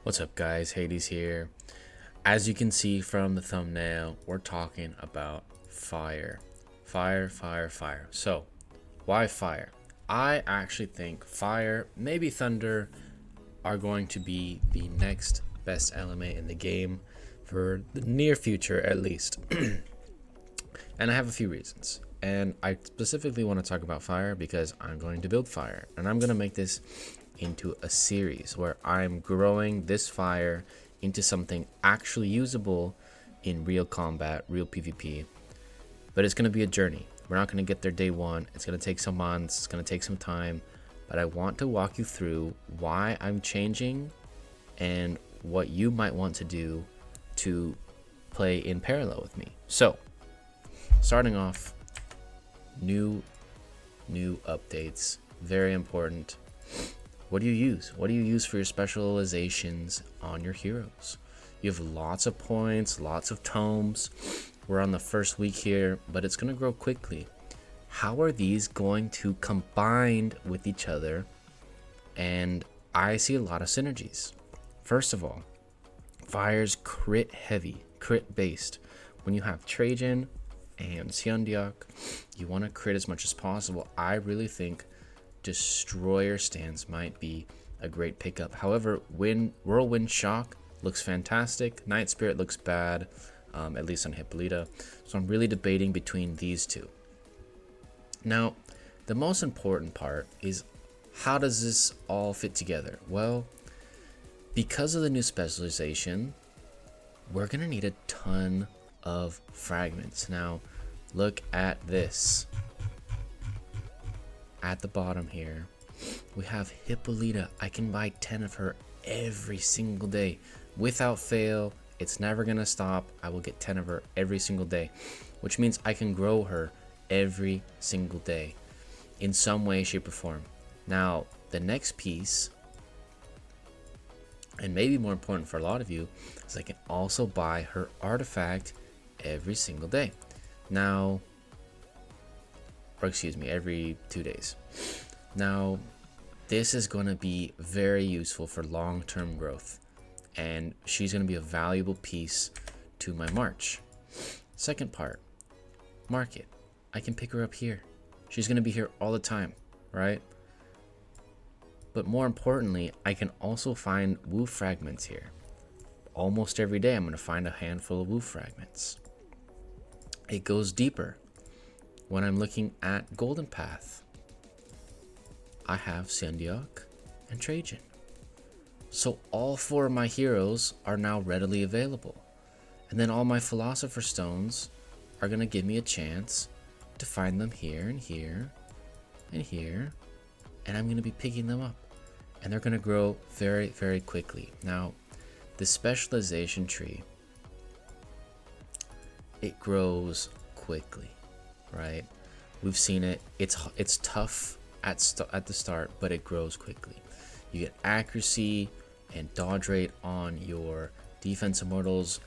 What's up, guys? Hades here. As you can see from the thumbnail, we're talking about fire. Fire. So, why fire? I actually think fire, maybe thunder, are going to be the next best element in the game for the near future, at least. And I have a few reasons. And I specifically want to talk about fire because I'm going to build fire. And I'm going to make this into a series where I'm growing this fire into something actually usable in real combat, real PvP. But it's going to be a journey. We're not going to get there day one. It's going to take some months. It's going to take some time. But I want to walk you through why I'm changing and what you might want to do to play in parallel with me. So, starting off, new updates, very important. What do you use? What do you use for your specializations on your heroes? You have lots of points, lots of tomes. We're on the first week here, but it's going to grow quickly. How are these going to combine with each other? And I see a lot of synergies. First of all, fire's crit heavy, crit based. When you have Trajan and Siandiak, you want to crit as much as possible. I really think Destroyer stance might be a great pickup. However, Whirlwind Shock looks fantastic. Night Spirit looks bad, at least on Hippolyta. So I'm really debating between these two. Now, the most important part is, how does this all fit together? Well, because of the new specialization, we're going to need a ton of fragments. Now, look at this. At the bottom here, we have Hippolyta. I can buy 10 of her every single day without fail. It's never gonna stop. I will get 10 of her every single day, which means I can grow her every single day in some way, shape, or form. Now, the next piece, and maybe more important for a lot of you, is I can also buy her artifact every single day. Now, or excuse me, every 2 days. Now, this is going to be very useful for long-term growth, and she's going to be a valuable piece to my march. Second part, market. I can pick her up here. She's going to be here all the time, right? But more importantly, I can also find woo fragments here. Almost every day I'm going to find a handful of woo fragments. It goes deeper. When I'm looking at Golden Path, I have Siandiak and Trajan. So all 4 of my heroes are now readily available. And then all my Philosopher Stones are going to give me a chance to find them here and here and here. And I'm going to be picking them up. And they're going to grow very, very quickly. Now, the specialization tree, it grows quickly. Right, we've seen it. It's tough at the start, but it grows quickly. You get accuracy and dodge rate on your defense immortals,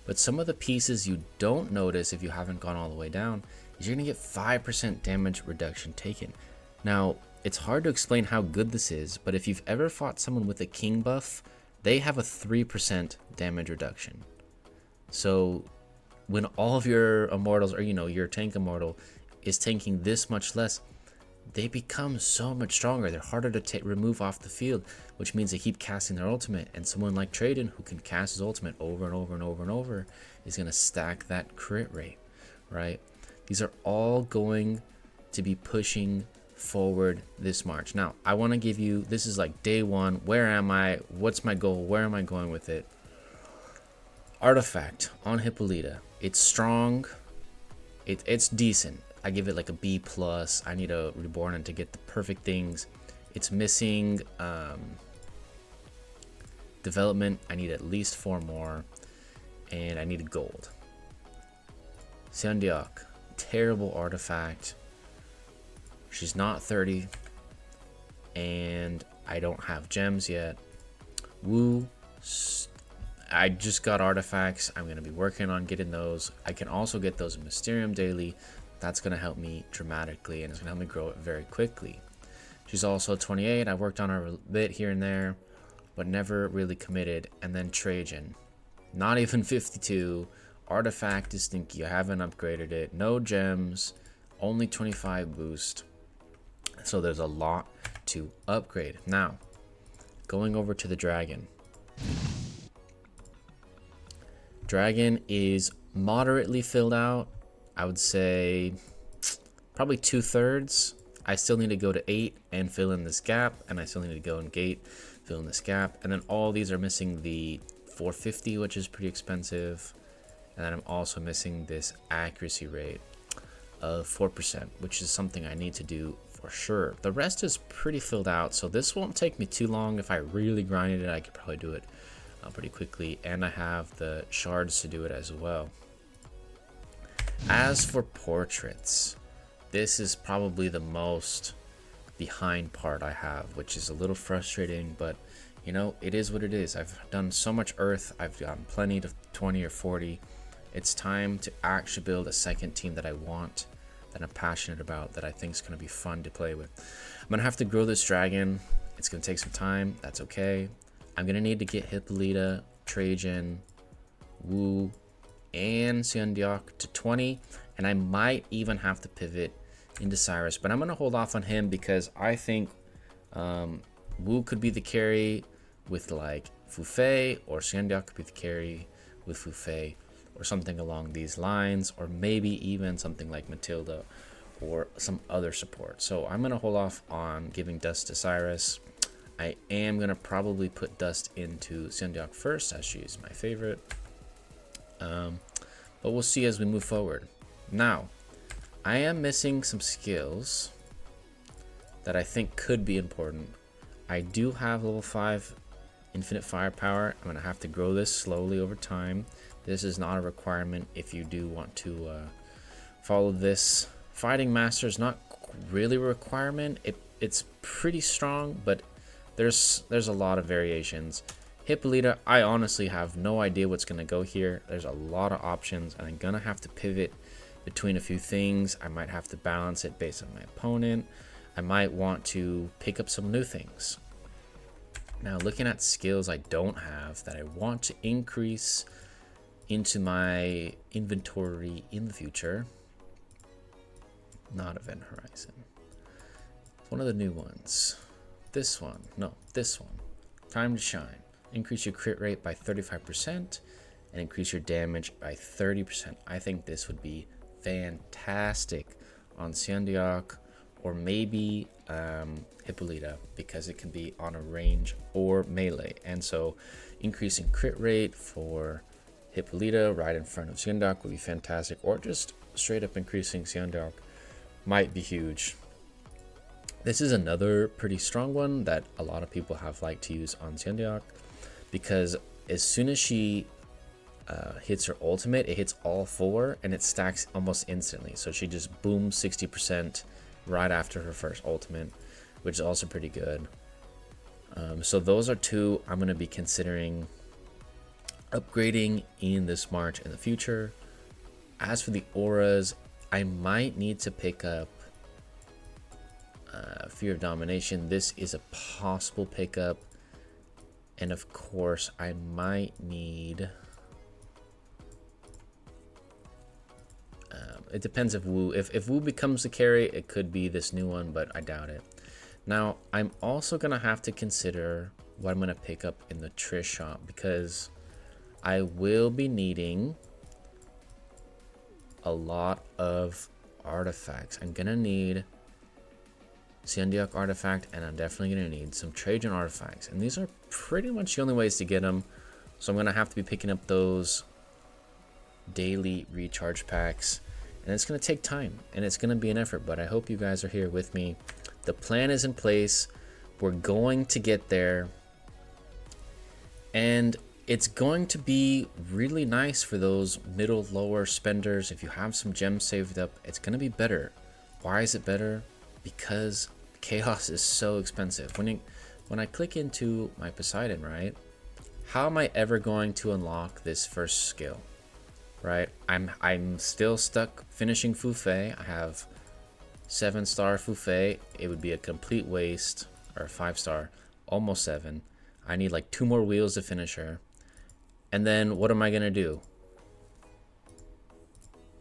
but some of the pieces you don't notice if you haven't gone all the way down is you're gonna get 5% damage reduction taken. Now, it's hard to explain how good this is, but if you've ever fought someone with a king buff, they have a 3% damage reduction. So when all of your immortals, or your tank immortal is tanking this much less, they become so much stronger. They're harder to remove off the field, which means they keep casting their ultimate. And someone like Trajan, who can cast his ultimate over and over and over and over, is going to stack that crit rate, right? These are all going to be pushing forward this March. Now, I want to give you, this is like day one. Where am I? What's my goal? Where am I going with it? Artifact on Hippolyta. It's strong. It's decent. I give it like a B+. I need a reborn and to get the perfect things. It's missing development. I need at least 4 more. And I need a gold. Siandiak. Terrible artifact. She's not 30. And I don't have gems yet. Woo. I just got artifacts. I'm going to be working on getting those. I can also get those in Mysterium daily. That's going to help me dramatically, and it's going to help me grow it very quickly. She's also 28. I worked on her a bit here and there. but never really committed. And then Trajan, not even 52. Artifact is stinky. I haven't upgraded it. No gems, only 25 boost. So there's a lot to upgrade. Now, going over to the dragon. Dragon is moderately filled out. I would say probably 2/3. I still need to go to 8 and fill in this gap, and I still need to go in gate, fill in this gap, and then all these are missing the 450, which is pretty expensive, and then I'm also missing this accuracy rate of 4%, which is something I need to do for sure. The rest is pretty filled out, so this won't take me too long. If I really grinded it, I could probably do it pretty quickly, and I have the shards to do it as well. As for portraits, this is probably the most behind part I have, which is a little frustrating, but you know, it is what it is. I've done so much earth, I've gotten plenty to 20 or 40. It's time to actually build a second team that I want, that I'm passionate about, that I think is going to be fun to play with. I'm going to have to grow this dragon. It's going to take some time. That's okay. I'm going to need to get Hippolyta, Trajan, Wu, and Seondeok to 20. And I might even have to pivot into Cyrus. But I'm going to hold off on him because I think Wu could be the carry with like Fufei, or Seondeok could be the carry with Fufei, or something along these lines, or maybe even something like Matilda or some other support. So I'm going to hold off on giving Dust to Cyrus. I am going to probably put Dust into Seondeok first, as she is my favorite. But we'll see as we move forward. Now, I am missing some skills that I think could be important. I do have level 5 infinite firepower. I'm going to have to grow this slowly over time. This is not a requirement if you do want to follow this. Fighting Master is not really a requirement. It's pretty strong, but there's a lot of variations. Hippolyta, I honestly have no idea what's going to go here. There's a lot of options, and I'm going to have to pivot between a few things. I might have to balance it based on my opponent. I might want to pick up some new things. Now, looking at skills I don't have that I want to increase into my inventory in the future. Not Event Horizon. One of the new ones. This one. No, this one. Time to Shine. Increase your crit rate by 35% and increase your damage by 30%. I think this would be fantastic on Seondeok or maybe Hippolyta, because it can be on a range or melee. And so increasing crit rate for Hippolyta right in front of Seondeok would be fantastic, or just straight up increasing Seondeok might be huge. This is another pretty strong one that a lot of people have liked to use on Seondeok, because as soon as she hits her ultimate, it hits all 4 and it stacks almost instantly. So she just booms 60% right after her first ultimate, which is also pretty good. So those are 2 I'm going to be considering upgrading in this March in the future. As for the auras, I might need to pick up Fear of Domination. This is a possible pickup, and of course I might need it depends if Wu becomes the carry, it could be this new one, but I doubt it. Now I'm also gonna have to consider what I'm gonna pick up in the Trish shop, because I will be needing a lot of artifacts. I'm gonna need Seondeok artifact, and I'm definitely gonna need some Trajan artifacts, and these are pretty much the only ways to get them. So I'm gonna have to be picking up those daily recharge packs, and it's gonna take time and it's gonna be an effort, but I hope you guys are here with me. The plan is in place. We're going to get there, and it's going to be really nice for those middle lower spenders. If you have some gems saved up, it's gonna be better. Why is it better? Because chaos is so expensive. When I click into my Poseidon, right, how am I ever going to unlock this first skill, right? I'm still stuck finishing Fufei. I have 7-star Fufei. It would be a complete waste, or 5-star, almost 7. I need like 2 more wheels to finish her. And then what am I gonna do?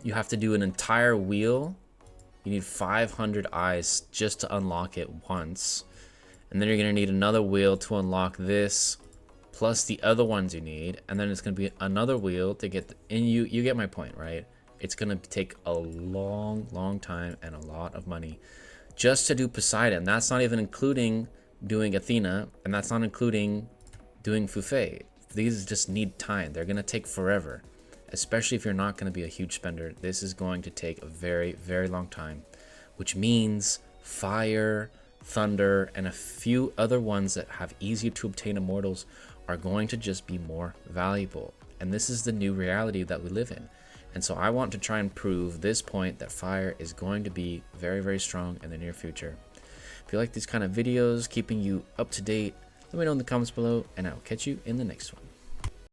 You have to do an entire wheel. You need 500 eyes just to unlock it once. And then you're gonna need another wheel to unlock this, plus the other ones you need. And then it's gonna be another wheel to get, and you get my point, right? It's gonna take a long time and a lot of money just to do Poseidon. That's not even including doing Athena, and that's not including doing Fufei. These just need time. They're gonna take forever, especially if you're not gonna be a huge spender. This is going to take a very long time, which means fire, thunder, and a few other ones that have easier to obtain immortals are going to just be more valuable. And this is the new reality that we live in. And so I want to try and prove this point that fire is going to be very strong in the near future. If you like these kind of videos, keeping you up to date, let me know in the comments below, and I'll catch you in the next one.